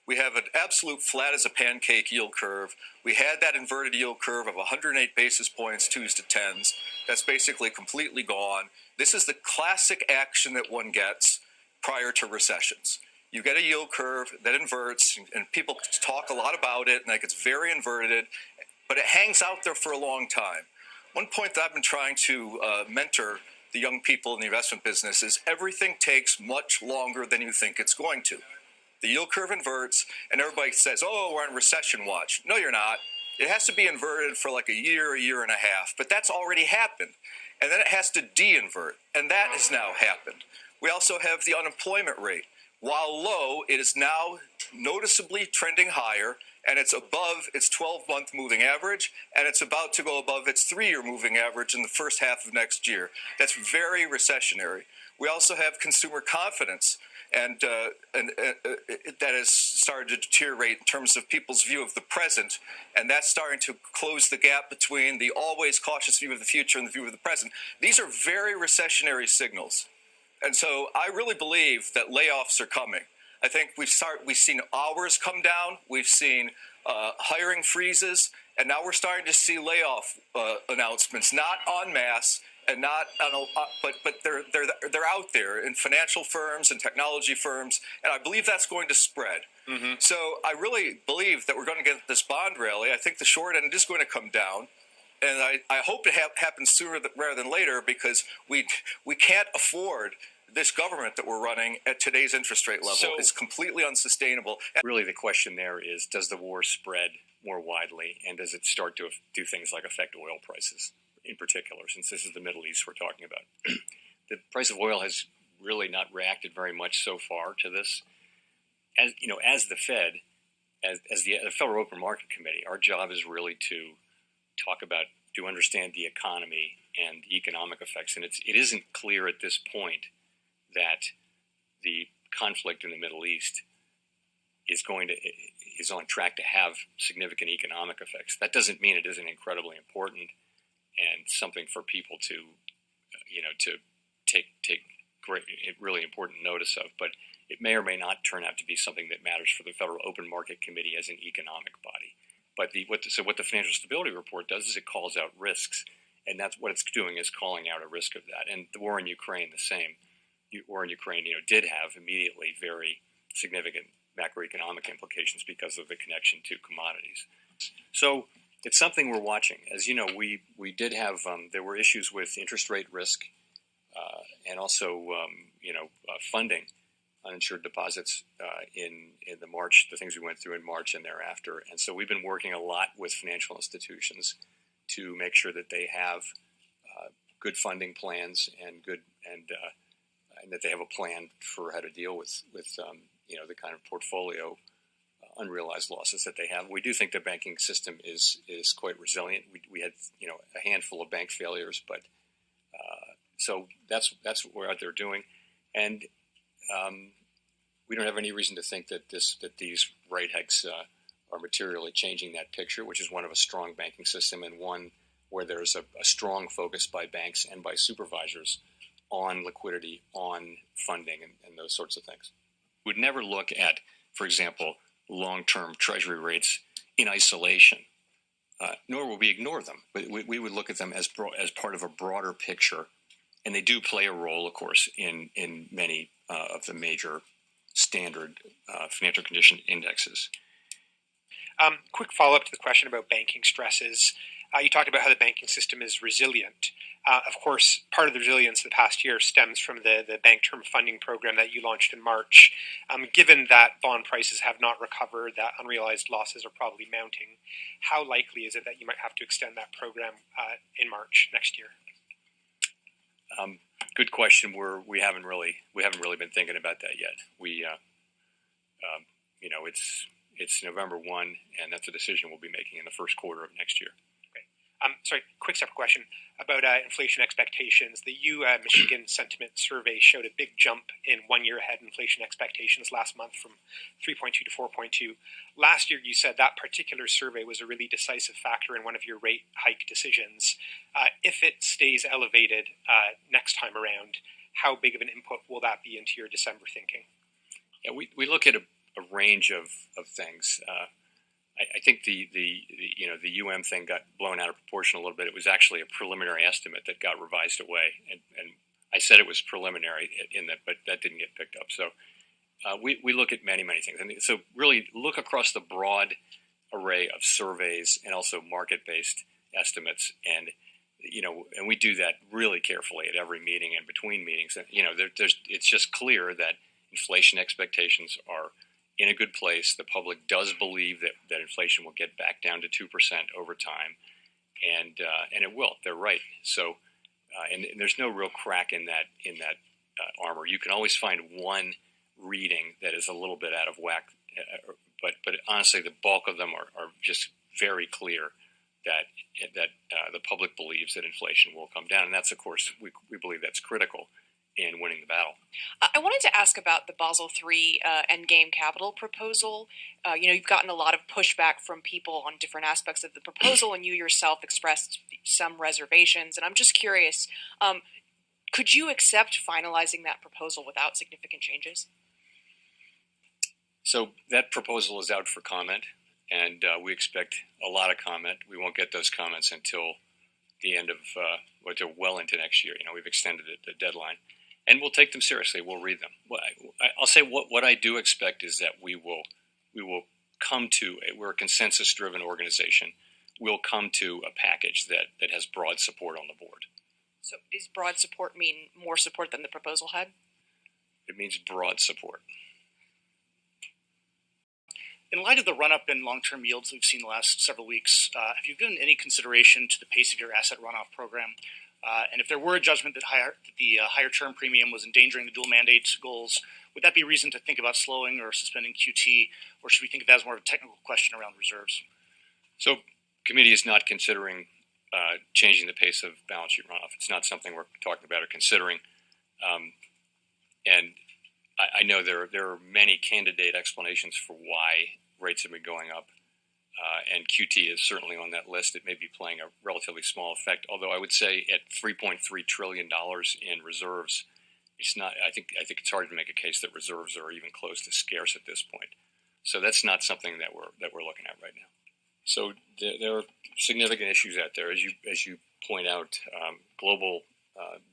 We have an absolute flat as a pancake yield curve. We had that inverted yield curve of 108 basis points, 2s to 10s. That's basically completely gone. This is the classic action that one gets prior to recessions. You get a yield curve that inverts, and people talk a lot about it, and like it's very inverted, but it hangs out there for a long time. One point that I've been trying to mentor the young people in the investment business is everything takes much longer than you think it's going to. The yield curve inverts, and everybody says, oh, we're on recession watch. No, you're not. It has to be inverted for like a year and a half, but that's already happened. And then it has to de-invert, and that has now happened. We also have the unemployment rate. While low, it is now noticeably trending higher, and it's above its 12-month moving average, and it's about to go above its 3-year moving average in the first half of next year. That's very recessionary. We also have consumer confidence, and that has started to deteriorate in terms of people's view of the present, and that's starting to close the gap between the always cautious view of the future and the view of the present. These are very recessionary signals. And so I really believe that layoffs are coming. I think we've seen hours come down, we've seen hiring freezes, and now we're starting to see layoff announcements, not en masse, and not, but they're out there in financial firms and technology firms, and I believe that's going to spread. Mm-hmm. So I really believe that we're going to get this bond rally. I think the short end is going to come down, and I hope it happens sooner rather than later, because we can't afford this government that we're running at today's interest rate level. It's completely unsustainable. Really, the question there is, does the war spread more widely, and does it start to do things like affect oil prices in particular, since this is the Middle East we're talking about? The price of oil has really not reacted very much so far to this. As you know, as the Fed, as the Federal Open Market Committee, our job is really to understand the economy and the economic effects, and it isn't clear at this point that the conflict in the Middle East is on track to have significant economic effects. That doesn't mean it isn't incredibly important and something for people to take great, really important notice of. But it may or may not turn out to be something that matters for the Federal Open Market Committee as an economic body. But what the Financial Stability Report does is it calls out risks, and that's what it's doing, is calling out a risk of that. And the war in Ukraine, the same. The war in Ukraine, did have immediately very significant macroeconomic implications because of the connection to commodities. So it's something we're watching. As you know, we did have there were issues with interest rate risk and also funding uninsured deposits in the things we went through in March and thereafter. And so we've been working a lot with financial institutions to make sure that they have good funding plans and that they have a plan for how to deal with the kind of portfolio unrealized losses that they have. We do think the banking system is quite resilient. We had a handful of bank failures, but so that's what we're out there doing, and we don't have any reason to think that these rate hikes are materially changing that picture, which is one of a strong banking system and one where there's a strong focus by banks and by supervisors on liquidity, on funding, and those sorts of things. We'd never look at, for example, long-term Treasury rates in isolation, nor will we ignore them. But we would look at them as part of a broader picture, and they do play a role, of course, in many of the major standard financial condition indexes. Quick follow-up to the question about banking stresses. You talked about how the banking system is resilient. Of course, part of the resilience of the past year stems from the Bank Term Funding Program that you launched in March. Given that bond prices have not recovered, that unrealized losses are probably mounting, how likely is it that you might have to extend that program in March next year? Good question. We haven't really been thinking about that yet. It's November 1, and that's a decision we'll be making in the first quarter of next year. Sorry, quick separate question about inflation expectations. The Michigan Sentiment Survey showed a big jump in 1 year ahead inflation expectations last month from 3.2 to 4.2. Last year, you said that particular survey was a really decisive factor in one of your rate hike decisions. If it stays elevated next time around, how big of an input will that be into your December thinking? Yeah, we look at range of things. I think the UM thing got blown out of proportion a little bit. It was actually a preliminary estimate that got revised away, and I said it was preliminary in that, but that didn't get picked up. So we look at many things. I mean, so really look across the broad array of surveys and also market-based estimates, and we do that really carefully at every meeting and between meetings. And it's just clear that inflation expectations are in a good place. The public does believe that inflation will get back down to 2% over time, and it will. They're right. So, and there's no real crack in that armor. You can always find one reading that is a little bit out of whack, but honestly, the bulk of them are just very clear that the public believes that inflation will come down, and that's, of course, we believe that's critical in winning the battle. I wanted to ask about the Basel III endgame capital proposal. You've gotten a lot of pushback from people on different aspects of the proposal, and you yourself expressed some reservations. And I'm just curious, could you accept finalizing that proposal without significant changes? So that proposal is out for comment, and we expect a lot of comment. We won't get those comments until the end of, well into next year. We've extended the deadline. And we'll take them seriously. We'll read them. I'll say what I do expect is that we will come to we're a consensus-driven organization. We'll come to a package that has broad support on the board. So does broad support mean more support than the proposal had? It means broad support. In light of the run-up in long-term yields we've seen the last several weeks, have you given any consideration to the pace of your asset runoff program? And if there were a judgment that the higher term premium was endangering the dual mandate goals, would that be reason to think about slowing or suspending QT, or should we think of that as more of a technical question around reserves? So, committee is not considering changing the pace of balance sheet runoff. It's not something we're talking about or considering. And I know there are many candidate explanations for why rates have been going up. And QT is certainly on that list. It may be playing a relatively small effect, although I would say at $3.3 trillion in reserves, it's not. I think it's hard to make a case that reserves are even close to scarce at this point. So that's not something that we're looking at right now. So there are significant issues out there, as you point out. Global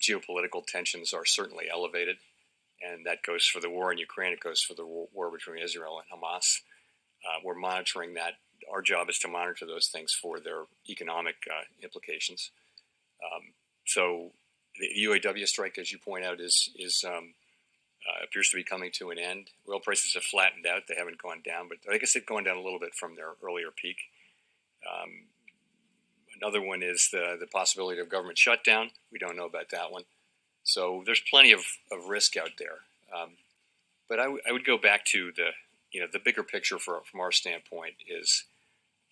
geopolitical tensions are certainly elevated, and that goes for the war in Ukraine. It goes for the war between Israel and Hamas. We're monitoring that. Our job is to monitor those things for their economic implications. So the UAW strike, as you point out, is appears to be coming to an end. Oil prices have flattened out; they haven't gone down, but I guess they've gone down a little bit from their earlier peak. Another one is the possibility of government shutdown. We don't know about that one. So there's plenty of risk out there. But I would go back to the bigger picture from our standpoint is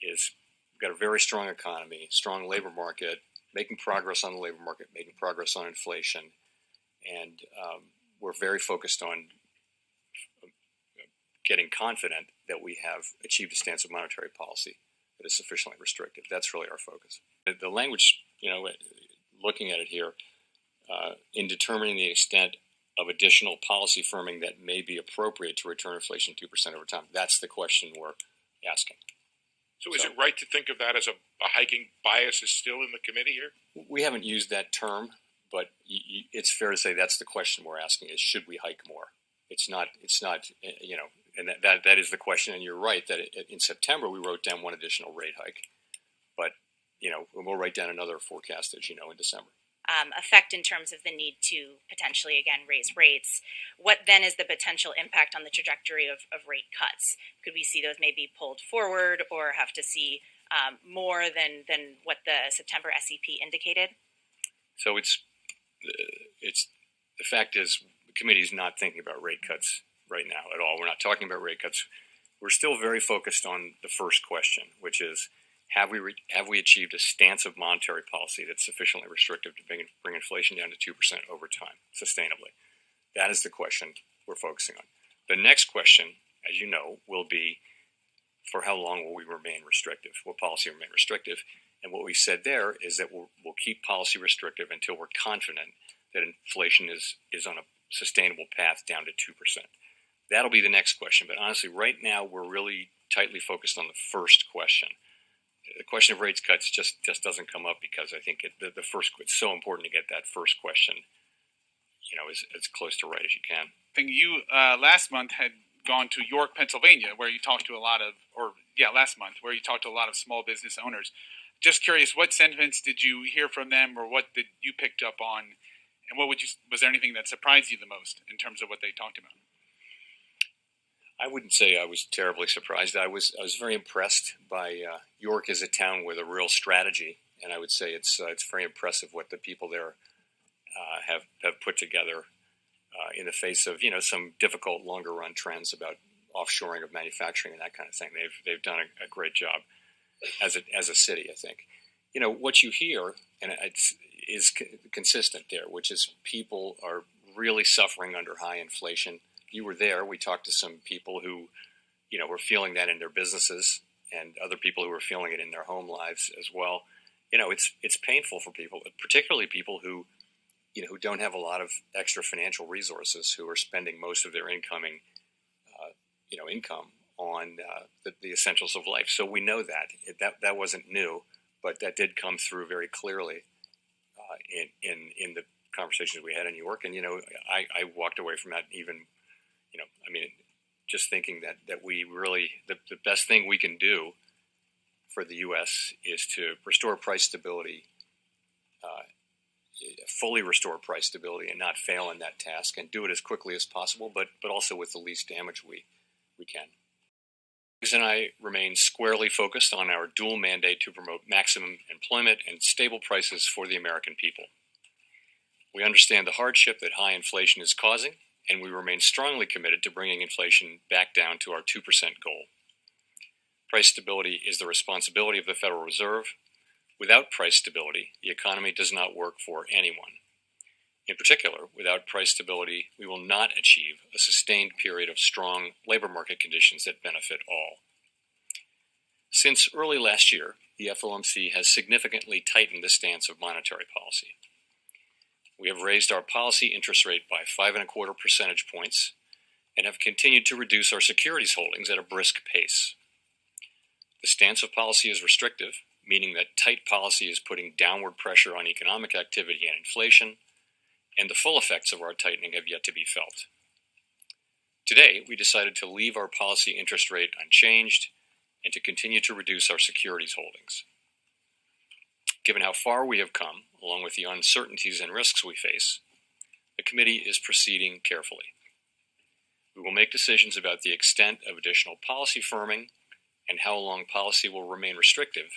we've got a very strong economy, strong labor market, making progress on the labor market, making progress on inflation, and we're very focused on getting confident that we have achieved a stance of monetary policy that is sufficiently restrictive. That's really our focus. The language, looking at it here, in determining the extent of additional policy firming that may be appropriate to return inflation 2% over time, that's the question we're asking. So is it right to think of that as a hiking bias is still in the committee here? We haven't used that term, but it's fair to say that's the question we're asking: is should we hike more? It's not. And that is the question. And you're right that in September we wrote down one additional rate hike, but we'll write down another forecast, as in December. Effect in terms of the need to potentially again raise rates. What then is the potential impact on the trajectory of rate cuts? Could we see those maybe pulled forward or have to see more than what the September SEP indicated? So it's the fact is the committee is not thinking about rate cuts right now at all. We're not talking about rate cuts. We're still very focused on the first question, which is, have we achieved a stance of monetary policy that's sufficiently restrictive to bring inflation down to 2% over time, sustainably? That is the question we're focusing on. The next question, as you know, will be, for how long will we remain restrictive? Will policy remain restrictive? And what we said there is that we'll keep policy restrictive until we're confident that inflation is on a sustainable path down to 2%. That'll be the next question. But honestly, right now we're really tightly focused on the first question. The question of rates cuts just doesn't come up because I think the first, it's so important to get that first question, as close to right as you can. I think you last month had gone to York, Pennsylvania, where you talked to last month, where you talked to a lot of small business owners. Just curious, what sentiments did you hear from them, or what did you picked up on, and was there anything that surprised you the most in terms of what they talked about? I wouldn't say I was terribly surprised. I was very impressed by York as a town with a real strategy, and I would say it's very impressive what the people there have put together in the face of some difficult longer run trends about offshoring of manufacturing and that kind of thing. They've done a great job as a city. I think what you hear and is consistent there, which is people are really suffering under high inflation. You were there. We talked to some people who, were feeling that in their businesses, and other people who were feeling it in their home lives as well. It's painful for people, particularly people who don't have a lot of extra financial resources, who are spending most of their income on the essentials of life. So we know that wasn't new, but that did come through very clearly in the conversations we had in New York. And I walked away from that even. Just thinking that we really, the best thing we can do for the U.S. is to restore price stability, fully restore price stability, and not fail in that task, and do it as quickly as possible, but also with the least damage we can. Griggs and I remain squarely focused on our dual mandate to promote maximum employment and stable prices for the American people. We understand the hardship that high inflation is causing, and we remain strongly committed to bringing inflation back down to our 2% goal. Price stability is the responsibility of the Federal Reserve. Without price stability, the economy does not work for anyone. In particular, without price stability, we will not achieve a sustained period of strong labor market conditions that benefit all. Since early last year, the FOMC has significantly tightened the stance of monetary policy. We have raised our policy interest rate by 5.25 percentage points and have continued to reduce our securities holdings at a brisk pace. The stance of policy is restrictive, meaning that tight policy is putting downward pressure on economic activity and inflation, and the full effects of our tightening have yet to be felt. Today, we decided to leave our policy interest rate unchanged and to continue to reduce our securities holdings. Given how far we have come, along with the uncertainties and risks we face, the committee is proceeding carefully. We will make decisions about the extent of additional policy firming and how long policy will remain restrictive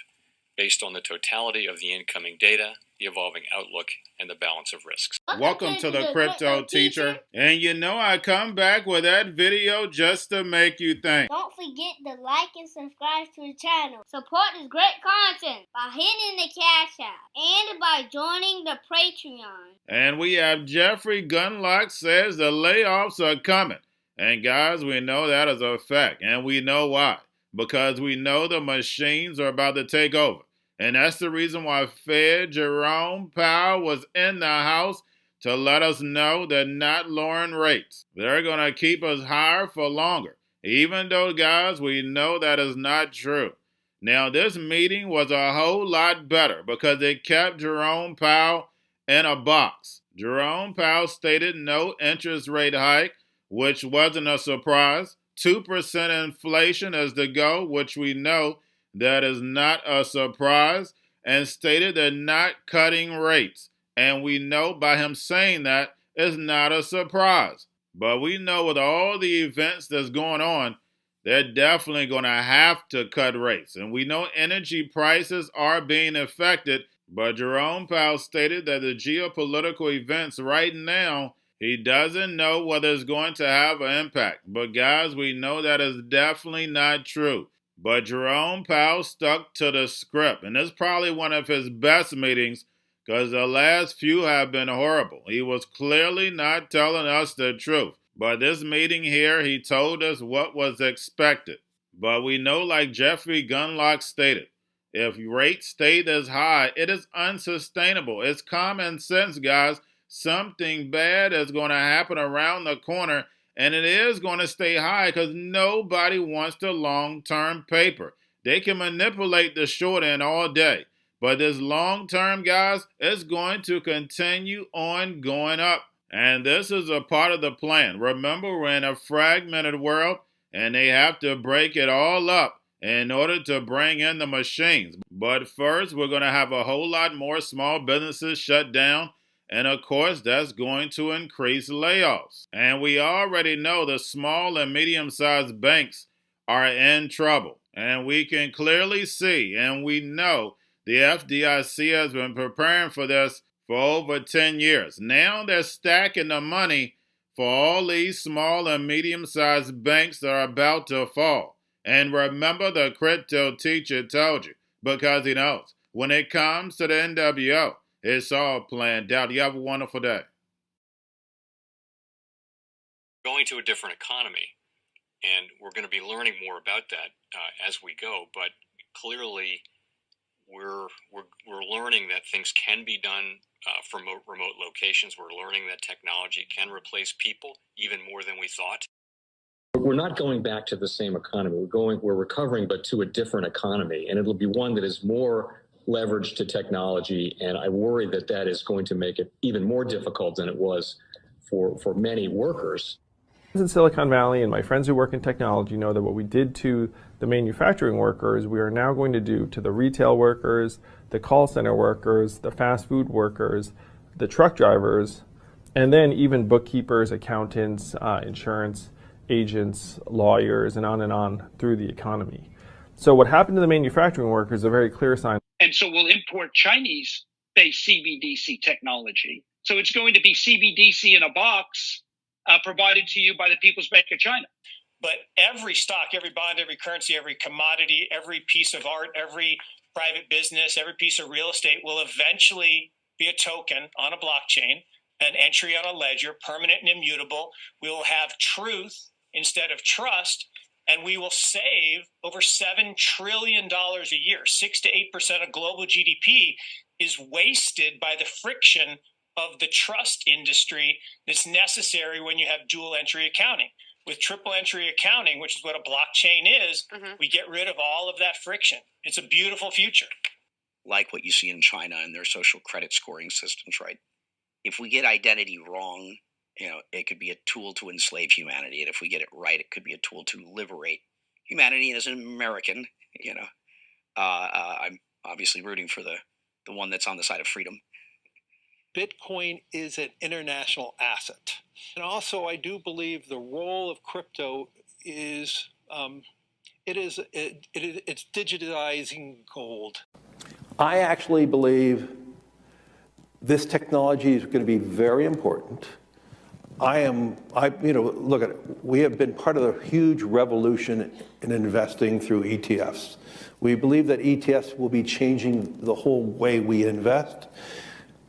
based on the totality of the incoming data, the evolving outlook, and the balance of risks. Welcome to the Crypto Teacher. And I come back with that video just to make you think. Don't forget to like and subscribe to the channel. Support this great content by hitting the Cash App and by joining the Patreon. And we have Jeffrey Gundlach says the layoffs are coming. And guys, we know that is a fact. And we know why. Because we know the machines are about to take over. And that's the reason why Fed Jerome Powell was in the house to let us know they're not lowering rates. They're going to keep us higher for longer. Even though, guys, we know that is not true. Now, this meeting was a whole lot better because it kept Jerome Powell in a box. Jerome Powell stated no interest rate hike, which wasn't a surprise. 2% inflation is the goal, which we know that is not a surprise, and stated they're not cutting rates. And we know by him saying that it's not a surprise. But we know with all the events that's going on, they're definitely going to have to cut rates. And we know energy prices are being affected, but Jerome Powell stated that the geopolitical events right now, he doesn't know whether it's going to have an impact. But guys, we know that is definitely not true. But Jerome Powell stuck to the script. And this is probably one of his best meetings because the last few have been horrible. He was clearly not telling us the truth. But this meeting here, he told us what was expected. But we know, like Jeffrey Gundlach stated, if rates stay this high, it is unsustainable. It's common sense, guys. Something bad is going to happen around the corner, And it is going to stay high because nobody wants the long-term paper. They can manipulate the short end all day. But this long-term, guys, is going to continue on going up. And this is a part of the plan. Remember, we're in a fragmented world, and they have to break it all up in order to bring in the machines. But first, we're going to have a whole lot more small businesses shut down. And of course, that's going to increase layoffs. And we already know the small and medium-sized banks are in trouble. And we can clearly see, and we know, the FDIC has been preparing for this for over 10 years. Now they're stacking the money for all these small and medium-sized banks that are about to fall. And remember, the crypto teacher told you, because he knows, when it comes to the NWO, it's all planned out. You have a wonderful day. Going to a different economy, and we're going to be learning more about that as we go. But clearly, we're learning that things can be done from remote locations. We're learning that technology can replace people even more than we thought. We're not going back to the same economy. We're recovering, but to a different economy, and it'll be one that is more leveraged to technology. And I worry that that is going to make it even more difficult than it was for many workers. In Silicon Valley, and my friends who work in technology know that what we did to the manufacturing workers, we are now going to do to the retail workers, the call center workers, the fast food workers, the truck drivers, and then even bookkeepers, accountants, insurance agents, lawyers, and on through the economy. So what happened to the manufacturing workers is a very clear sign. And so we'll import Chinese-based CBDC technology. So it's going to be CBDC in a box provided to you by the People's Bank of China. But every stock, every bond, every currency, every commodity, every piece of art, every private business, every piece of real estate will eventually be a token on a blockchain, an entry on a ledger, permanent and immutable. We will have truth instead of trust, and we will save over $7 trillion a year. 6 to 8% of global GDP is wasted by the friction of the trust industry that's necessary when you have dual entry accounting. With triple entry accounting, which is what a blockchain is, we get rid of all of that friction. It's a beautiful future. Like what you see in China and their social credit scoring systems, right? If we get identity wrong, it could be a tool to enslave humanity. And if we get it right, it could be a tool to liberate humanity. And as an American, I'm obviously rooting for the one that's on the side of freedom. Bitcoin is an international asset. And also, I do believe the role of crypto is it's digitizing gold. I actually believe this technology is going to be very important. Look at it. We have been part of a huge revolution in investing through ETFs. We believe that ETFs will be changing the whole way we invest.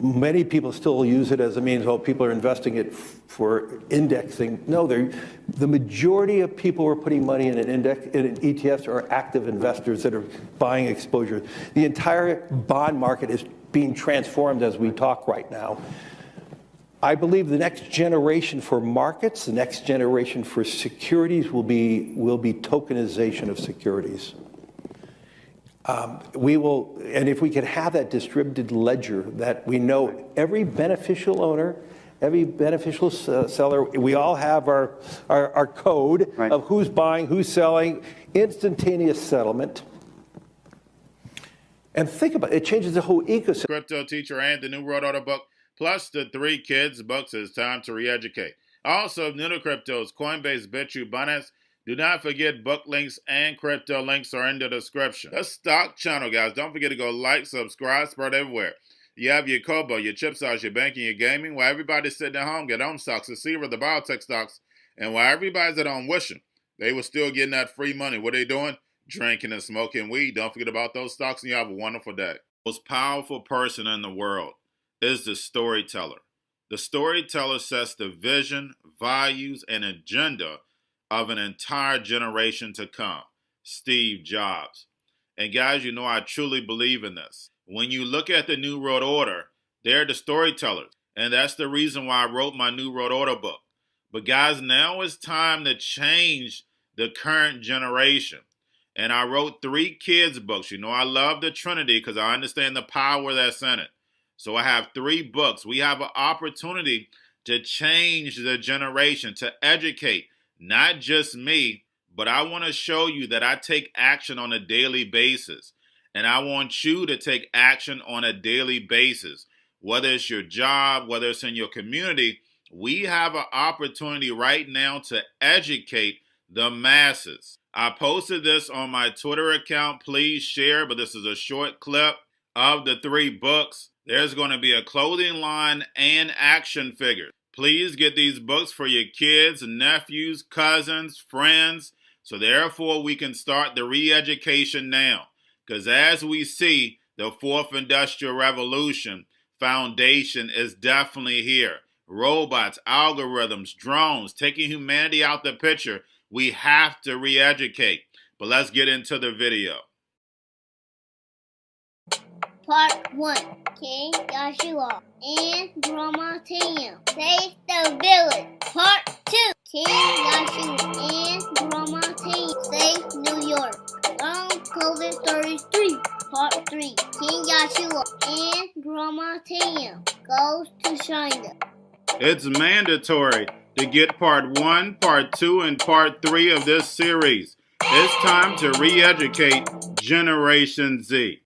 Many people still use it as a means, people are investing it for indexing. No, the majority of people who are putting money in in ETFs are active investors that are buying exposure. The entire bond market is being transformed as we talk right now. I believe the next generation for markets, the next generation for securities will be tokenization of securities. And if we could have that distributed ledger that we know every beneficial owner, every beneficial seller, we all have our code of who's buying, who's selling, instantaneous settlement. And think about it, it changes the whole ecosystem. Crypto Teacher and the New World Order book, plus the 3 Kids books. It's time to re-educate. Also, new to cryptos, Coinbase, BitChute, Binance. Do not forget book links and crypto links are in the description. The stock channel, guys. Don't forget to go like, subscribe, spread everywhere. You have your Kobo, your chip stocks, your banking, your gaming. While everybody's sitting at home, get on stocks, the Seaver, the biotech stocks. And while everybody's at home wishing they were still getting that free money, what are they doing? Drinking and smoking weed. Don't forget about those stocks, and you have a wonderful day. The most powerful person in the world is the storyteller. The storyteller sets the vision, values, and agenda of an entire generation to come. Steve Jobs. And guys, I truly believe in this. When you look at the New World Order, they're the storytellers. And that's the reason why I wrote my New World Order book. But guys, now it's time to change the current generation. And I wrote 3 kids books. You know, I love the Trinity because I understand the power that's in it. So I have 3 books. We have an opportunity to change the generation, to educate, not just me, but I want to show you that I take action on a daily basis. And I want you to take action on a daily basis. Whether it's your job, whether it's in your community, we have an opportunity right now to educate the masses. I posted this on my Twitter account. Please share, but this is a short clip of the 3 books. There's going to be a clothing line and action figures. Please get these books for your kids, nephews, cousins, friends, so therefore we can start the re-education now. Because as we see, the 4th Industrial Revolution foundation is definitely here. Robots, algorithms, drones, taking humanity out the picture. We have to re-educate. But let's get into the video. Part 1. King Joshua and Grandma Tam save the village. Part 2. King Joshua and Grandma Tam save New York. From COVID-33. Part 3. King Joshua and Grandma Tam goes to China. It's mandatory to get part 1, part 2, and part 3 of this series. It's time to re-educate Generation Z.